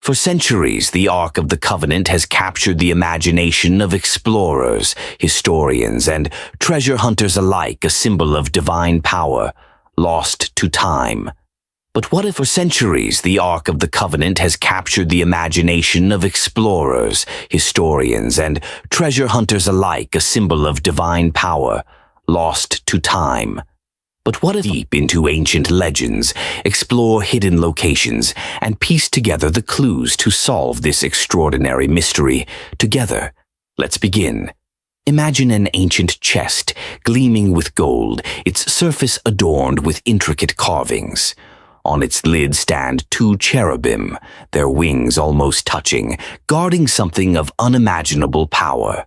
For centuries, the Ark of the Covenant has captured the imagination of explorers, historians, and treasure hunters alike, a symbol of divine power, lost to time. But what if for centuries the Ark of the Covenant has captured the imagination of explorers, historians, and treasure hunters alike, a symbol of divine power, lost to time? But what if deep into ancient legends, explore hidden locations, and piece together the clues to solve this extraordinary mystery together? Let's begin. Imagine an ancient chest, gleaming with gold, its surface adorned with intricate carvings. On its lid stand two cherubim, their wings almost touching, guarding something of unimaginable power.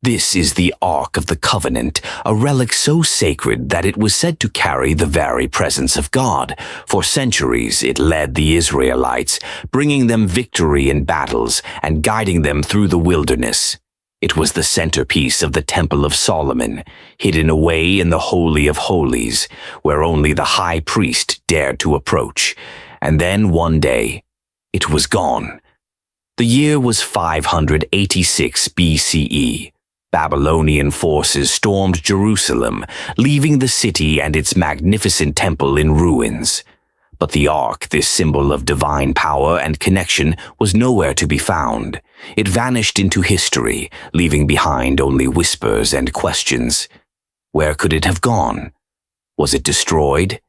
This is the Ark of the Covenant, a relic so sacred that it was said to carry the very presence of God. For centuries, it led the Israelites, bringing them victory in battles and guiding them through the wilderness. It was the centerpiece of the Temple of Solomon, hidden away in the Holy of Holies, where only the high priest dared to approach. And then one day, it was gone. The year was 586 BCE. Babylonian forces stormed Jerusalem, leaving the city and its magnificent temple in ruins. But the Ark, this symbol of divine power and connection, was nowhere to be found. It vanished into history, leaving behind only whispers and questions. Where could it have gone? Was it destroyed?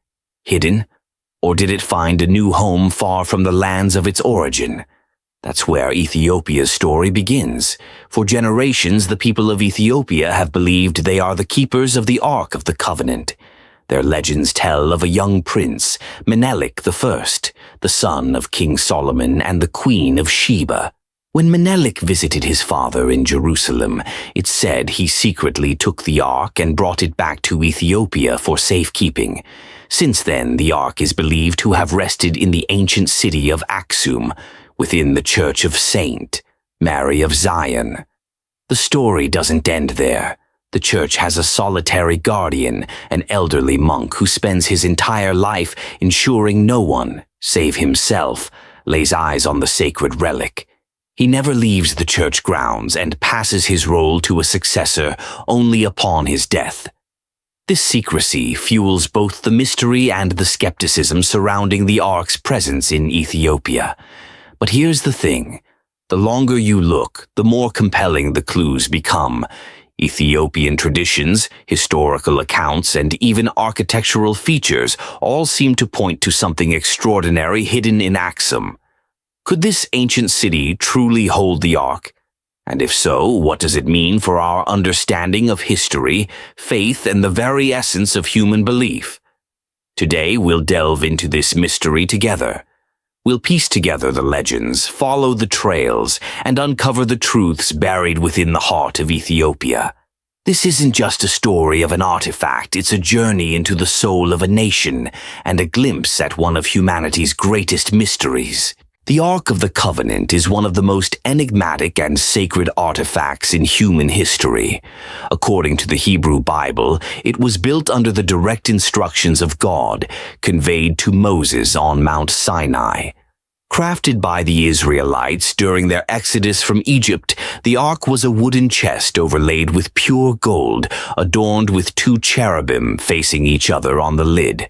Hidden? Or did it find a new home far from the lands of its origin? That's where Ethiopia's story begins. For generations, the people of Ethiopia have believed they are the keepers of the Ark of the Covenant. Their legends tell of a young prince, Menelik I, the son of King Solomon and the Queen of Sheba. When Menelik visited his father in Jerusalem, it's said he secretly took the Ark and brought it back to Ethiopia for safekeeping. Since then, the Ark is believed to have rested in the ancient city of Aksum, within the Church of Saint Mary of Zion. The story doesn't end there. The church has a solitary guardian, an elderly monk who spends his entire life ensuring no one, save himself, lays eyes on the sacred relic. He never leaves the church grounds and passes his role to a successor only upon his death. This secrecy fuels both the mystery and the skepticism surrounding the Ark's presence in Ethiopia. But here's the thing. The longer you look, the more compelling the clues become. Ethiopian traditions, historical accounts, and even architectural features all seem to point to something extraordinary hidden in Aksum. Could this ancient city truly hold the Ark? And if so, what does it mean for our understanding of history, faith, and the very essence of human belief? Today, we'll delve into this mystery together. We'll piece together the legends, follow the trails, and uncover the truths buried within the heart of Ethiopia. This isn't just a story of an artifact, it's a journey into the soul of a nation and a glimpse at one of humanity's greatest mysteries. The Ark of the Covenant is one of the most enigmatic and sacred artifacts in human history. According to the Hebrew Bible, it was built under the direct instructions of God, conveyed to Moses on Mount Sinai. Crafted by the Israelites during their exodus from Egypt, the Ark was a wooden chest overlaid with pure gold, adorned with two cherubim facing each other on the lid.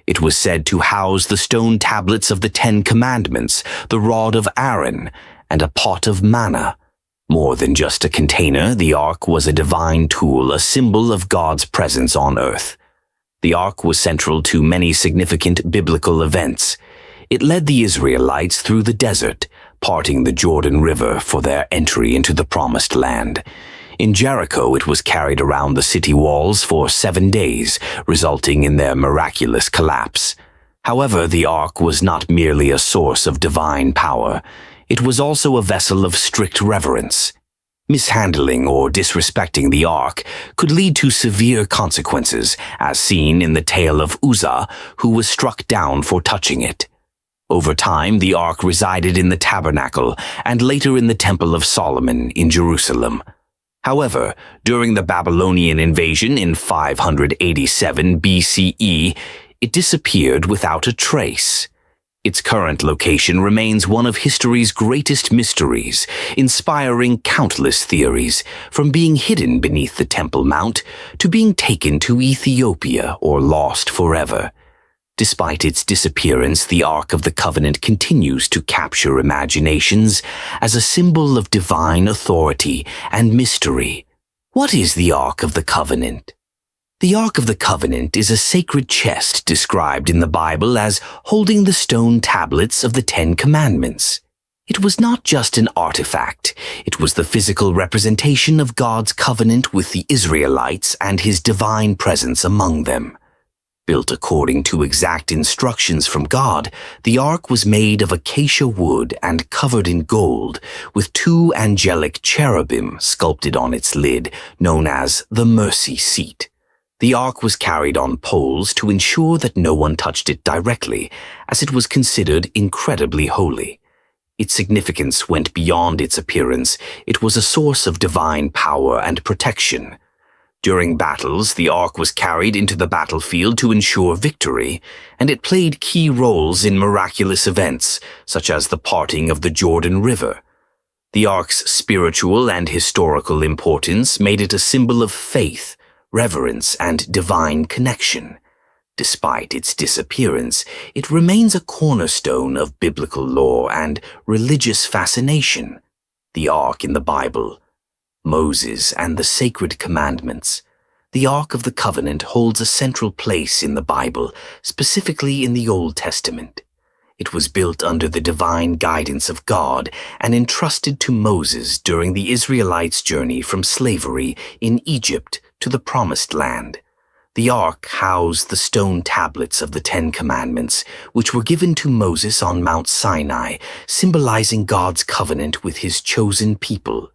It was said to house the stone tablets of the 10 Commandments, the rod of Aaron, and a pot of manna. More than just a container, the Ark was a divine tool, a symbol of God's presence on earth. The Ark was central to many significant biblical events. It led the Israelites through the desert, parting the Jordan River for their entry into the Promised Land. In Jericho, it was carried around the city walls for 7 days, resulting in their miraculous collapse. However, the Ark was not merely a source of divine power. It was also a vessel of strict reverence. Mishandling or disrespecting the Ark could lead to severe consequences, as seen in the tale of Uzzah, who was struck down for touching it. Over time, the Ark resided in the tabernacle and later in the Temple of Solomon in Jerusalem. However, during the Babylonian invasion in 587 BCE, it disappeared without a trace. Its current location remains one of history's greatest mysteries, inspiring countless theories, from being hidden beneath the Temple Mount to being taken to Ethiopia or lost forever. Despite its disappearance, the Ark of the Covenant continues to capture imaginations as a symbol of divine authority and mystery. What is the Ark of the Covenant? The Ark of the Covenant is a sacred chest described in the Bible as holding the stone tablets of the Ten Commandments. It was not just an artifact, it was the physical representation of God's covenant with the Israelites and his divine presence among them. Built according to exact instructions from God, the ark was made of acacia wood and covered in gold, with two angelic cherubim sculpted on its lid, known as the mercy seat. The ark was carried on poles to ensure that no one touched it directly, as it was considered incredibly holy. Its significance went beyond its appearance. It was a source of divine power and protection. During battles, the ark was carried into the battlefield to ensure victory, and it played key roles in miraculous events, such as the parting of the Jordan River. The ark's spiritual and historical importance made it a symbol of faith, reverence, and divine connection. Despite its disappearance, it remains a cornerstone of biblical lore and religious fascination. The Ark in the Bible, Moses and the Sacred Commandments. The Ark of the Covenant holds a central place in the Bible, specifically in the Old Testament. It was built under the divine guidance of God and entrusted to Moses during the Israelites' journey from slavery in Egypt to the Promised Land. The ark housed the stone tablets of the Ten Commandments, which were given to Moses on Mount Sinai, symbolizing God's covenant with his chosen people.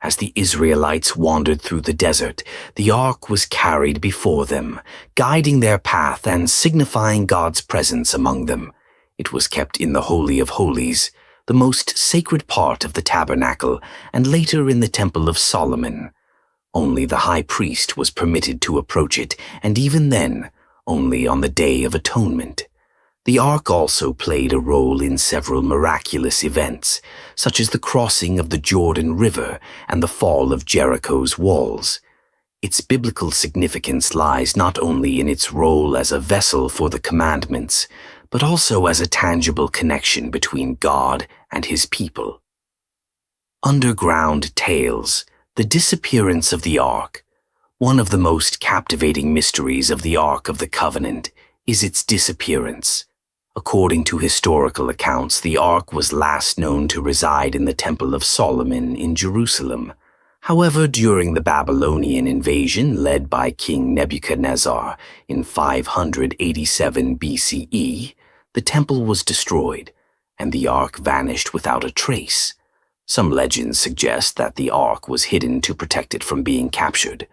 As the Israelites wandered through the desert, the ark was carried before them, guiding their path and signifying God's presence among them. It was kept in the Holy of Holies, the most sacred part of the tabernacle, and later in the Temple of Solomon. Only the high priest was permitted to approach it, and even then, only on the Day of Atonement. The ark also played a role in several miraculous events, such as the crossing of the Jordan River and the fall of Jericho's walls. Its biblical significance lies not only in its role as a vessel for the commandments, but also as a tangible connection between God and his people. Underground Tales: The Disappearance of the Ark. One of the most captivating mysteries of the Ark of the Covenant is its disappearance. According to historical accounts, the Ark was last known to reside in the Temple of Solomon in Jerusalem. However, during the Babylonian invasion led by King Nebuchadnezzar in 587 BCE, the temple was destroyed, and the Ark vanished without a trace. Some legends suggest that the Ark was hidden to protect it from being captured.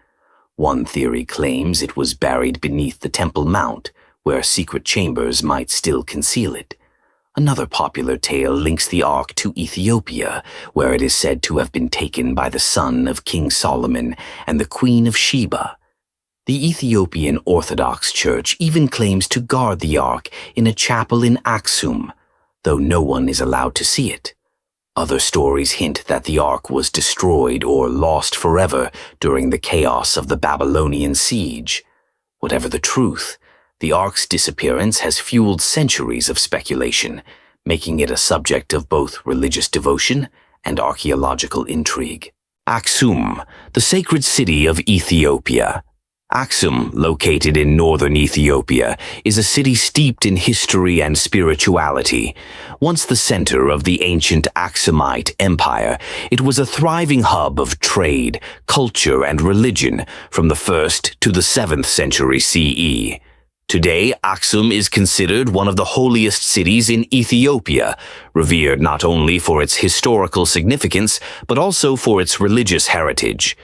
One theory claims it was buried beneath the Temple Mount, where secret chambers might still conceal it. Another popular tale links the Ark to Ethiopia, where it is said to have been taken by the son of King Solomon and the Queen of Sheba. The Ethiopian Orthodox Church even claims to guard the Ark in a chapel in Aksum, though no one is allowed to see it. Other stories hint that the Ark was destroyed or lost forever during the chaos of the Babylonian siege. Whatever the truth, the Ark's disappearance has fueled centuries of speculation, making it a subject of both religious devotion and archaeological intrigue. Aksum, the sacred city of Ethiopia. Aksum, located in northern Ethiopia, is a city steeped in history and spirituality. Once the center of the ancient Aksumite Empire, it was a thriving hub of trade, culture, and religion from the 1st to the 7th century CE. Today, Aksum is considered one of the holiest cities in Ethiopia, revered not only for its historical significance, but also for its religious heritage.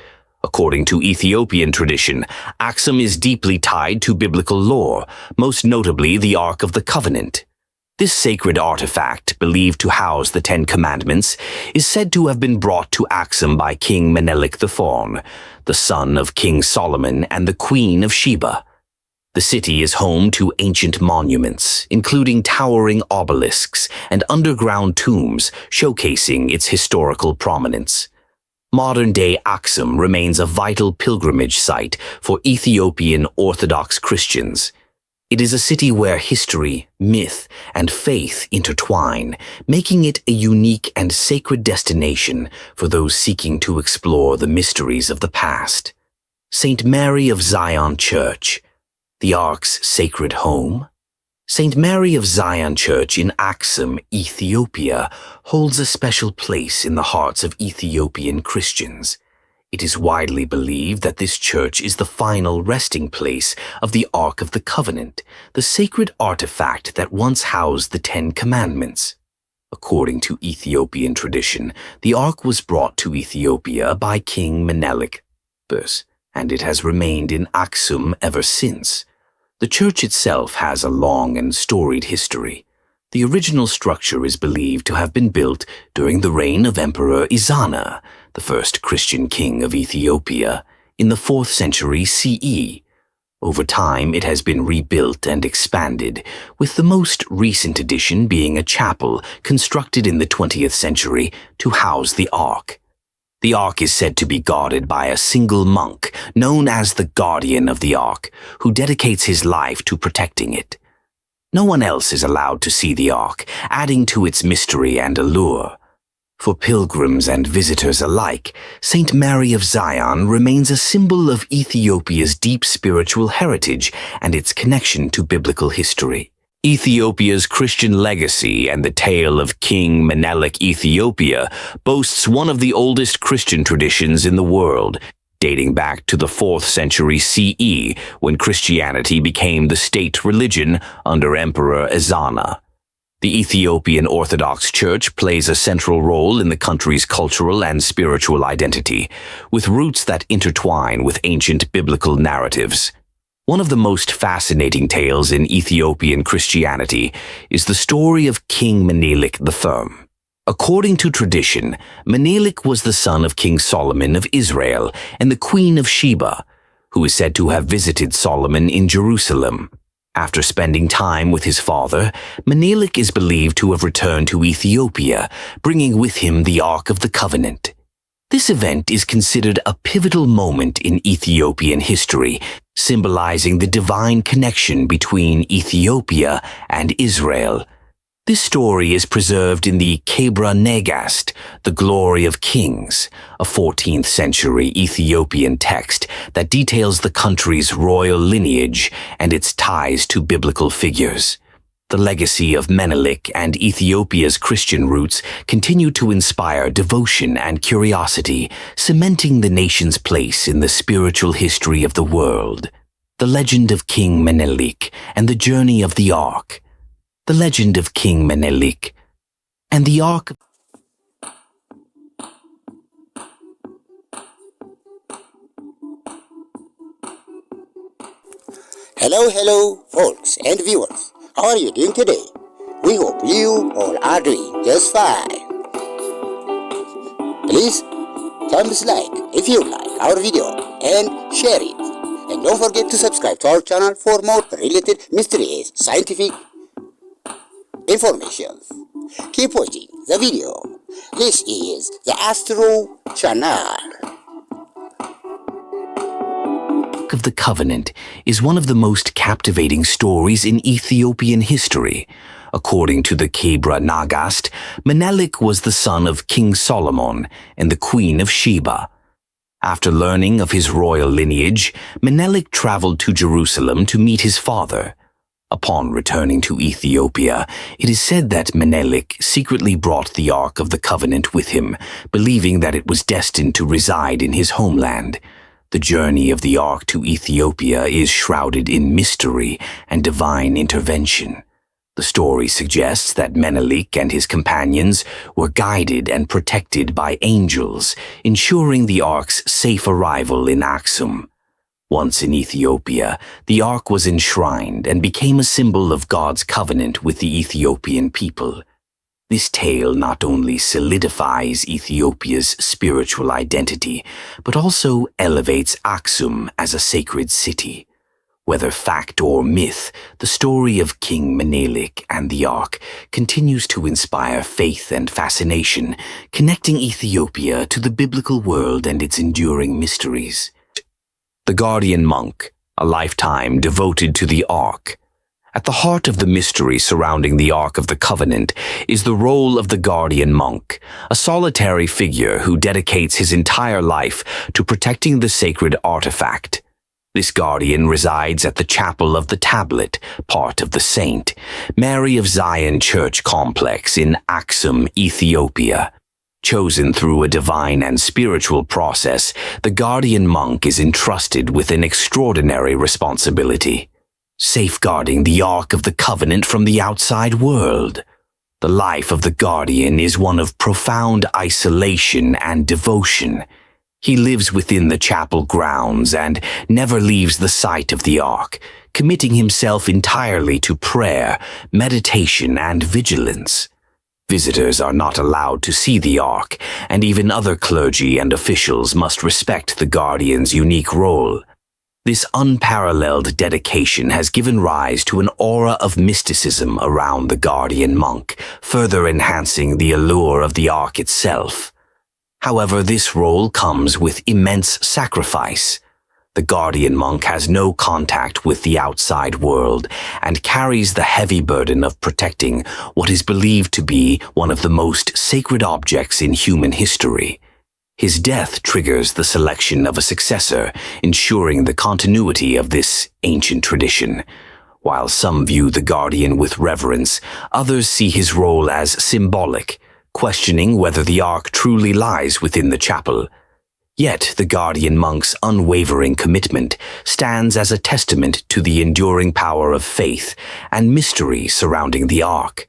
According to Ethiopian tradition, Aksum is deeply tied to biblical lore, most notably the Ark of the Covenant. This sacred artifact, believed to house the Ten Commandments, is said to have been brought to Aksum by King Menelik IV, the son of King Solomon and the Queen of Sheba. The city is home to ancient monuments, including towering obelisks and underground tombs showcasing its historical prominence. Modern-day Aksum remains a vital pilgrimage site for Ethiopian Orthodox Christians. It is a city where history, myth, and faith intertwine, making it a unique and sacred destination for those seeking to explore the mysteries of the past. St. Mary of Zion Church, the Ark's sacred home. St. Mary of Zion Church in Aksum, Ethiopia, holds a special place in the hearts of Ethiopian Christians. It is widely believed that this church is the final resting place of the Ark of the Covenant, the sacred artifact that once housed the Ten Commandments. According to Ethiopian tradition, the Ark was brought to Ethiopia by King Menelik I, and it has remained in Aksum ever since. The church itself has a long and storied history. The original structure is believed to have been built during the reign of Emperor Izana, the first Christian king of Ethiopia, in the 4th century CE. Over time, it has been rebuilt and expanded, with the most recent addition being a chapel constructed in the 20th century to house the Ark. The Ark is said to be guarded by a single monk, known as the Guardian of the Ark, who dedicates his life to protecting it. No one else is allowed to see the Ark, adding to its mystery and allure. For pilgrims and visitors alike, St. Mary of Zion remains a symbol of Ethiopia's deep spiritual heritage and its connection to biblical history. Ethiopia's Christian legacy and the tale of King Menelik Ethiopia boasts one of the oldest Christian traditions in the world, dating back to the 4th century CE, when Christianity became the state religion under Emperor Ezana. The Ethiopian Orthodox Church plays a central role in the country's cultural and spiritual identity, with roots that intertwine with ancient biblical narratives. One of the most fascinating tales in Ethiopian Christianity is the story of King Menelik I. According to tradition, Menelik was the son of King Solomon of Israel and the Queen of Sheba, who is said to have visited Solomon in Jerusalem. After spending time with his father, Menelik is believed to have returned to Ethiopia, bringing with him the Ark of the Covenant. This event is considered a pivotal moment in Ethiopian history, symbolizing the divine connection between Ethiopia and Israel. This story is preserved in the Kebra Nagast, The Glory of Kings, a 14th century Ethiopian text that details the country's royal lineage and its ties to biblical figures. The legacy of Menelik and Ethiopia's Christian roots continue to inspire devotion and curiosity, cementing the nation's place in the spiritual history of the world. The legend of King Menelik and the journey of the Ark. The legend of King Menelik and the Ark. Hello, folks and viewers. How are you doing today? We hope you all are doing just fine. Please, thumbs like if you like our video and share it. And don't forget to subscribe to our channel for more related mysterious scientific information. Keep watching the video. This is the Astro Channel. Of the Covenant is one of the most captivating stories in Ethiopian history. According to the Kebra Nagast, Menelik was the son of King Solomon and the Queen of Sheba. After learning of his royal lineage, Menelik traveled to Jerusalem to meet his father. Upon returning to Ethiopia, it is said that Menelik secretly brought the Ark of the Covenant with him, believing that it was destined to reside in his homeland. The journey of the Ark to Ethiopia is shrouded in mystery and divine intervention. The story suggests that Menelik and his companions were guided and protected by angels, ensuring the Ark's safe arrival in Aksum. Once in Ethiopia, the Ark was enshrined and became a symbol of God's covenant with the Ethiopian people. This tale not only solidifies Ethiopia's spiritual identity, but also elevates Aksum as a sacred city. Whether fact or myth, the story of King Menelik and the Ark continues to inspire faith and fascination, connecting Ethiopia to the biblical world and its enduring mysteries. The Guardian Monk, a lifetime devoted to the Ark. At the heart of the mystery surrounding the Ark of the Covenant is the role of the Guardian Monk, a solitary figure who dedicates his entire life to protecting the sacred artifact. This guardian resides at the Chapel of the Tablet, part of the Saint Mary of Zion Church complex in Aksum, Ethiopia. Chosen through a divine and spiritual process, the Guardian Monk is entrusted with an extraordinary responsibility: safeguarding the Ark of the Covenant from the outside world. The life of the Guardian is one of profound isolation and devotion. He lives within the chapel grounds and never leaves the sight of the Ark, committing himself entirely to prayer, meditation, and vigilance. Visitors are not allowed to see the Ark, and even other clergy and officials must respect the Guardian's unique role. This unparalleled dedication has given rise to an aura of mysticism around the Guardian Monk, further enhancing the allure of the Ark itself. However, this role comes with immense sacrifice. The Guardian Monk has no contact with the outside world and carries the heavy burden of protecting what is believed to be one of the most sacred objects in human history. His death triggers the selection of a successor, ensuring the continuity of this ancient tradition. While some view the Guardian with reverence, others see his role as symbolic, questioning whether the Ark truly lies within the chapel. Yet the Guardian Monk's unwavering commitment stands as a testament to the enduring power of faith and mystery surrounding the Ark.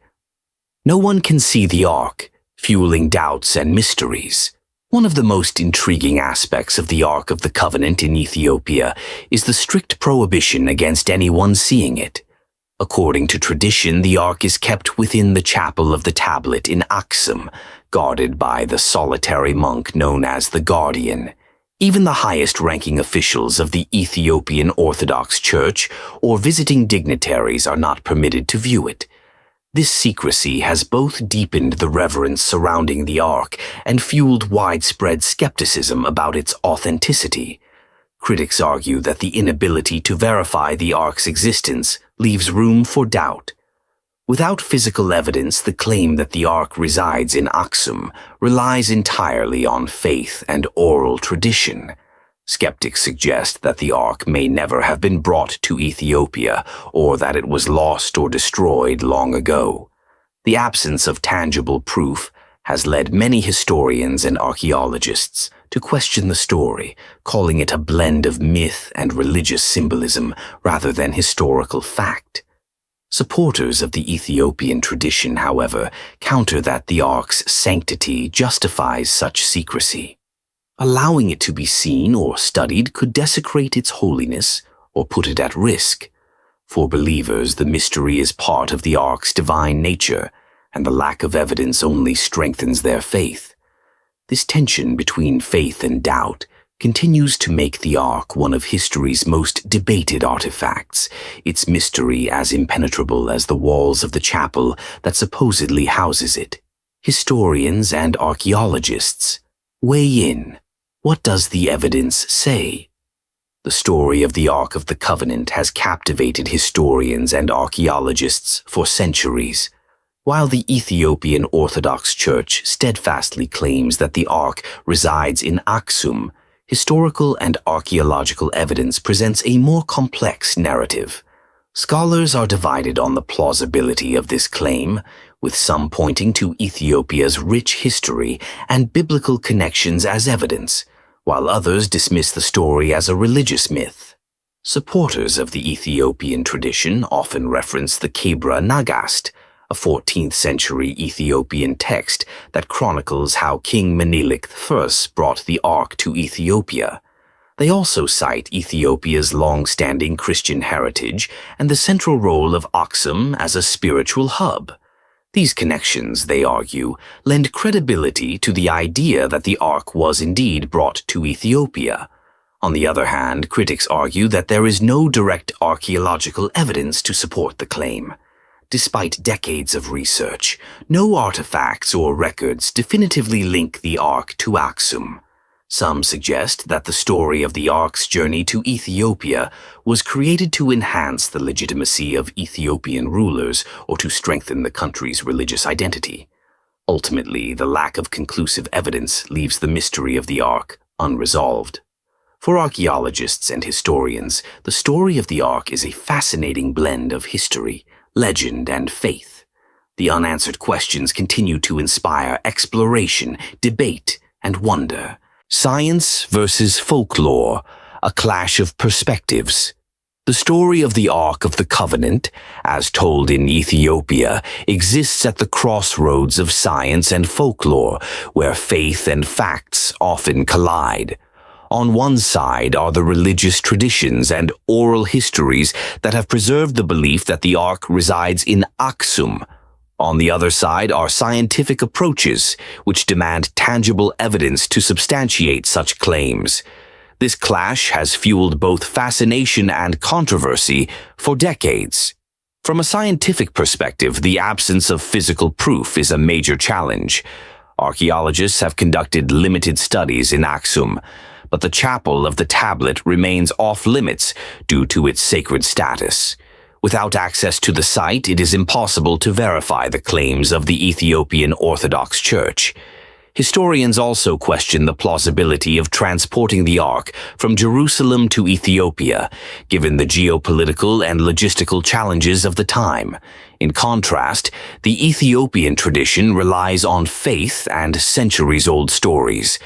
No one can see the Ark, fueling doubts and mysteries. One of the most intriguing aspects of the Ark of the Covenant in Ethiopia is the strict prohibition against anyone seeing it. According to tradition, the Ark is kept within the Chapel of the Tablet in Aksum, guarded by the solitary monk known as the Guardian. Even the highest-ranking officials of the Ethiopian Orthodox Church or visiting dignitaries are not permitted to view it. This secrecy has both deepened the reverence surrounding the Ark and fueled widespread skepticism about its authenticity. Critics argue that the inability to verify the Ark's existence leaves room for doubt. Without physical evidence, the claim that the Ark resides in Aksum relies entirely on faith and oral tradition. Skeptics suggest that the Ark may never have been brought to Ethiopia, or that it was lost or destroyed long ago. The absence of tangible proof has led many historians and archaeologists to question the story, calling it a blend of myth and religious symbolism rather than historical fact. Supporters of the Ethiopian tradition, however, counter that the Ark's sanctity justifies such secrecy. Allowing it to be seen or studied could desecrate its holiness or put it at risk. For believers, the mystery is part of the Ark's divine nature, and the lack of evidence only strengthens their faith. This tension between faith and doubt continues to make the Ark one of history's most debated artifacts, its mystery as impenetrable as the walls of the chapel that supposedly houses it. Historians and archaeologists weigh in. What does the evidence say? The story of the Ark of the Covenant has captivated historians and archaeologists for centuries. While the Ethiopian Orthodox Church steadfastly claims that the Ark resides in Aksum, historical and archaeological evidence presents a more complex narrative. Scholars are divided on the plausibility of this claim, with some pointing to Ethiopia's rich history and biblical connections as evidence, while others dismiss the story as a religious myth. Supporters of the Ethiopian tradition often reference the Kebra Nagast, a 14th century Ethiopian text that chronicles how King Menelik I brought the Ark to Ethiopia. They also cite Ethiopia's long-standing Christian heritage and the central role of Aksum as a spiritual hub. These connections, they argue, lend credibility to the idea that the Ark was indeed brought to Ethiopia. On the other hand, critics argue that there is no direct archaeological evidence to support the claim. Despite decades of research, no artifacts or records definitively link the Ark to Aksum. Some suggest that the story of the Ark's journey to Ethiopia was created to enhance the legitimacy of Ethiopian rulers or to strengthen the country's religious identity. Ultimately, the lack of conclusive evidence leaves the mystery of the Ark unresolved. For archaeologists and historians, the story of the Ark is a fascinating blend of history, legend, and faith. The unanswered questions continue to inspire exploration, debate, and wonder. Science versus folklore, a clash of perspectives. The story of the Ark of the Covenant, as told in Ethiopia, exists at the crossroads of science and folklore, where faith and facts often collide. On one side are the religious traditions and oral histories that have preserved the belief that the Ark resides in Aksum. On the other side are scientific approaches, which demand tangible evidence to substantiate such claims. This clash has fueled both fascination and controversy for decades. From a scientific perspective, the absence of physical proof is a major challenge. Archaeologists have conducted limited studies in Aksum, but the chapel of the tablet remains off-limits due to its sacred status. Without access to the site, it is impossible to verify the claims of the Ethiopian Orthodox Church. Historians also question the plausibility of transporting the Ark from Jerusalem to Ethiopia, given the geopolitical and logistical challenges of the time. In contrast, the Ethiopian tradition relies on faith and centuries-old stories.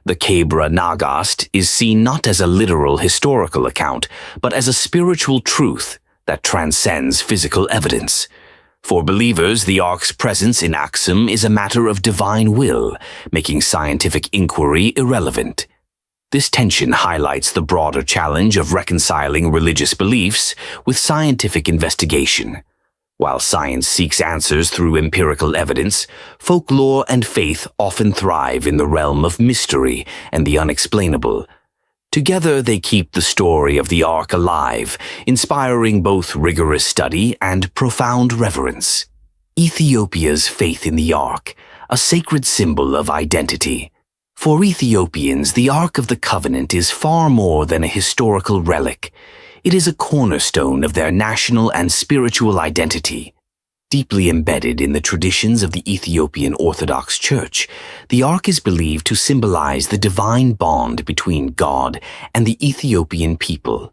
The Kebra Nagast is seen not as a literal historical account, but as a spiritual truth that transcends physical evidence. For believers, the Ark's presence in Aksum is a matter of divine will, making scientific inquiry irrelevant. This tension highlights the broader challenge of reconciling religious beliefs with scientific investigation. While science seeks answers through empirical evidence, folklore and faith often thrive in the realm of mystery and the unexplainable. Together, they keep the story of the Ark alive, inspiring both rigorous study and profound reverence. Ethiopia's faith in the Ark, a sacred symbol of identity. For Ethiopians, the Ark of the Covenant is far more than a historical relic. It is a cornerstone of their national and spiritual identity. Deeply embedded in the traditions of the Ethiopian Orthodox Church, the Ark is believed to symbolize the divine bond between God and the Ethiopian people.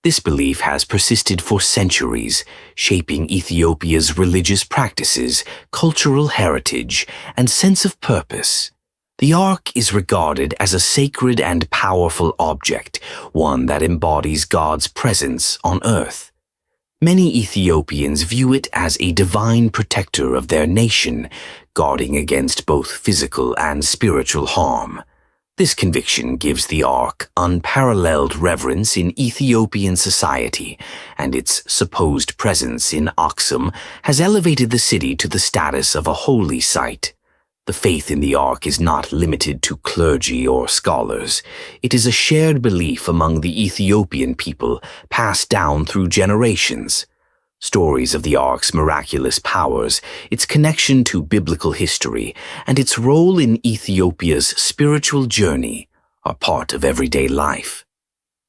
This belief has persisted for centuries, shaping Ethiopia's religious practices, cultural heritage, and sense of purpose. The Ark is regarded as a sacred and powerful object, one that embodies God's presence on earth. Many Ethiopians view it as a divine protector of their nation, guarding against both physical and spiritual harm. This conviction gives the Ark unparalleled reverence in Ethiopian society, and its supposed presence in Aksum has elevated the city to the status of a holy site. The faith in the Ark is not limited to clergy or scholars. It is a shared belief among the Ethiopian people, passed down through generations. Stories of the Ark's miraculous powers, its connection to biblical history, and its role in Ethiopia's spiritual journey are part of everyday life.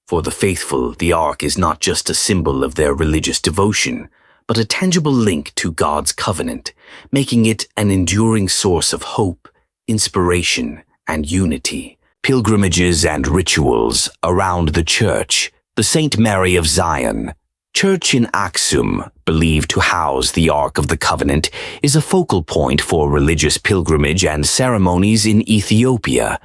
For the faithful, the Ark is not just a symbol of their religious devotion, but a tangible link to God's covenant, making it an enduring source of hope, inspiration, and unity. Pilgrimages and rituals around the church, the St. Mary of Zion, church in Aksum, believed to house the Ark of the Covenant, is a focal point for religious pilgrimage and ceremonies in Ethiopia.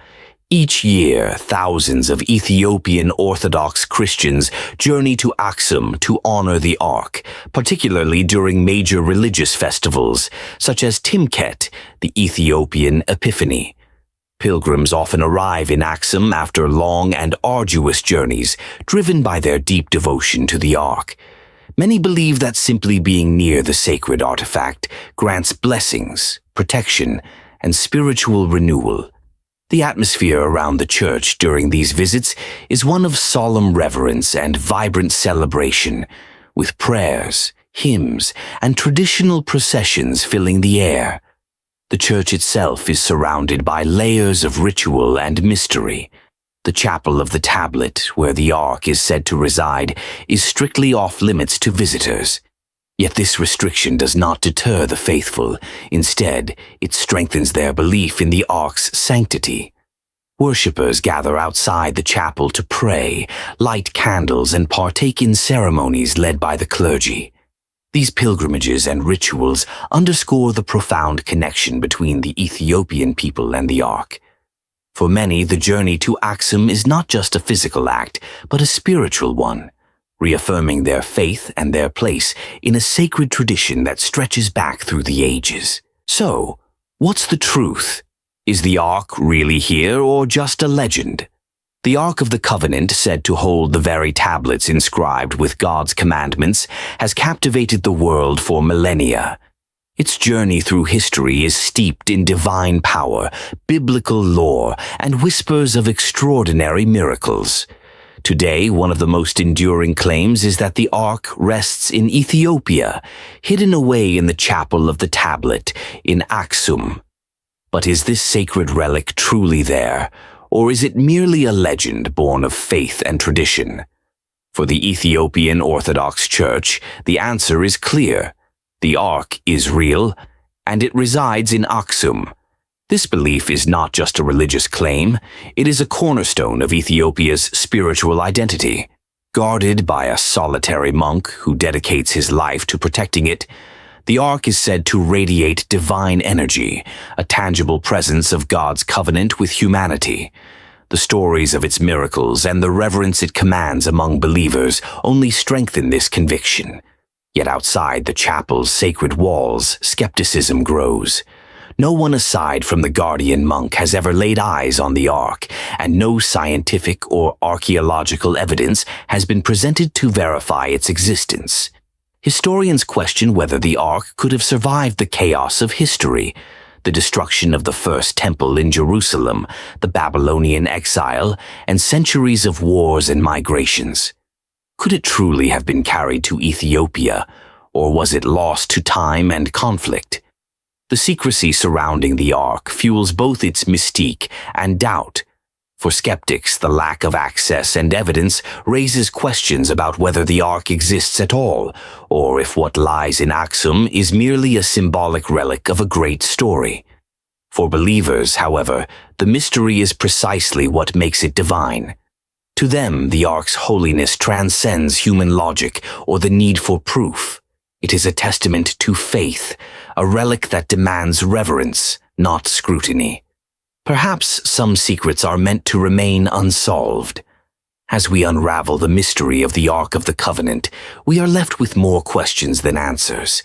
Each year, thousands of Ethiopian Orthodox Christians journey to Aksum to honor the Ark, particularly during major religious festivals, such as Timket, the Ethiopian Epiphany. Pilgrims often arrive in Aksum after long and arduous journeys, driven by their deep devotion to the Ark. Many believe that simply being near the sacred artifact grants blessings, protection, and spiritual renewal. The atmosphere around the church during these visits is one of solemn reverence and vibrant celebration, with prayers, hymns, and traditional processions filling the air. The church itself is surrounded by layers of ritual and mystery. The chapel of the tablet, where the Ark is said to reside, is strictly off-limits to visitors. Yet this restriction does not deter the faithful. Instead, it strengthens their belief in the Ark's sanctity. Worshippers gather outside the chapel to pray, light candles, and partake in ceremonies led by the clergy. These pilgrimages and rituals underscore the profound connection between the Ethiopian people and the Ark. For many, the journey to Aksum is not just a physical act, but a spiritual one, reaffirming their faith and their place in a sacred tradition that stretches back through the ages. So, what's the truth? Is the Ark really here or just a legend? The Ark of the Covenant, said to hold the very tablets inscribed with God's commandments, has captivated the world for millennia. Its journey through history is steeped in divine power, biblical lore, and whispers of extraordinary miracles. Today, one of the most enduring claims is that the Ark rests in Ethiopia, hidden away in the chapel of the tablet in Aksum. But is this sacred relic truly there, or is it merely a legend born of faith and tradition? For the Ethiopian Orthodox Church, the answer is clear. The Ark is real, and it resides in Aksum. This belief is not just a religious claim, it is a cornerstone of Ethiopia's spiritual identity. Guarded by a solitary monk who dedicates his life to protecting it, the Ark is said to radiate divine energy, a tangible presence of God's covenant with humanity. The stories of its miracles and the reverence it commands among believers only strengthen this conviction. Yet outside the chapel's sacred walls, skepticism grows. No one aside from the guardian monk has ever laid eyes on the Ark, and no scientific or archaeological evidence has been presented to verify its existence. Historians question whether the Ark could have survived the chaos of history, the destruction of the first temple in Jerusalem, the Babylonian exile, and centuries of wars and migrations. Could it truly have been carried to Ethiopia, or was it lost to time and conflict? The secrecy surrounding the Ark fuels both its mystique and doubt. For skeptics, the lack of access and evidence raises questions about whether the Ark exists at all, or if what lies in Aksum is merely a symbolic relic of a great story. For believers, however, the mystery is precisely what makes it divine. To them, the Ark's holiness transcends human logic or the need for proof. It is a testament to faith, a relic that demands reverence, not scrutiny. Perhaps some secrets are meant to remain unsolved. As we unravel the mystery of the Ark of the Covenant, we are left with more questions than answers.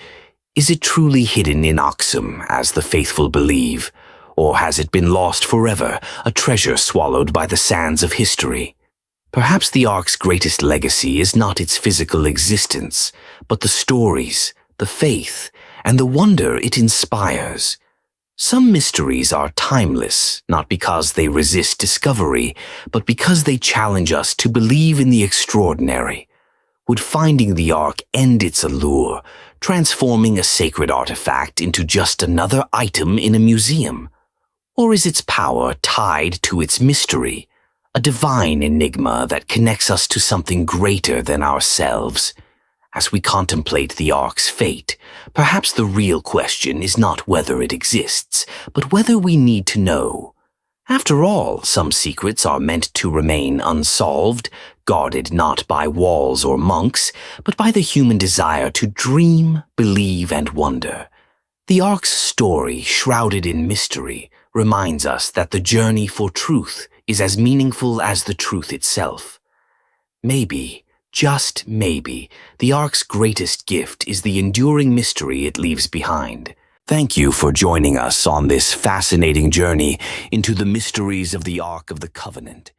Is it truly hidden in Aksum, as the faithful believe? Or has it been lost forever, a treasure swallowed by the sands of history? Perhaps the Ark's greatest legacy is not its physical existence, but the stories, the faith, and the wonder it inspires. Some mysteries are timeless, not because they resist discovery, but because they challenge us to believe in the extraordinary. Would finding the Ark end its allure, transforming a sacred artifact into just another item in a museum? Or is its power tied to its mystery, a divine enigma that connects us to something greater than ourselves? As we contemplate the Ark's fate, perhaps the real question is not whether it exists, but whether we need to know. After all, some secrets are meant to remain unsolved, guarded not by walls or monks, but by the human desire to dream, believe, and wonder. The Ark's story, shrouded in mystery, reminds us that the journey for truth is as meaningful as the truth itself. Maybe, just maybe, the Ark's greatest gift is the enduring mystery it leaves behind. Thank you for joining us on this fascinating journey into the mysteries of the Ark of the Covenant.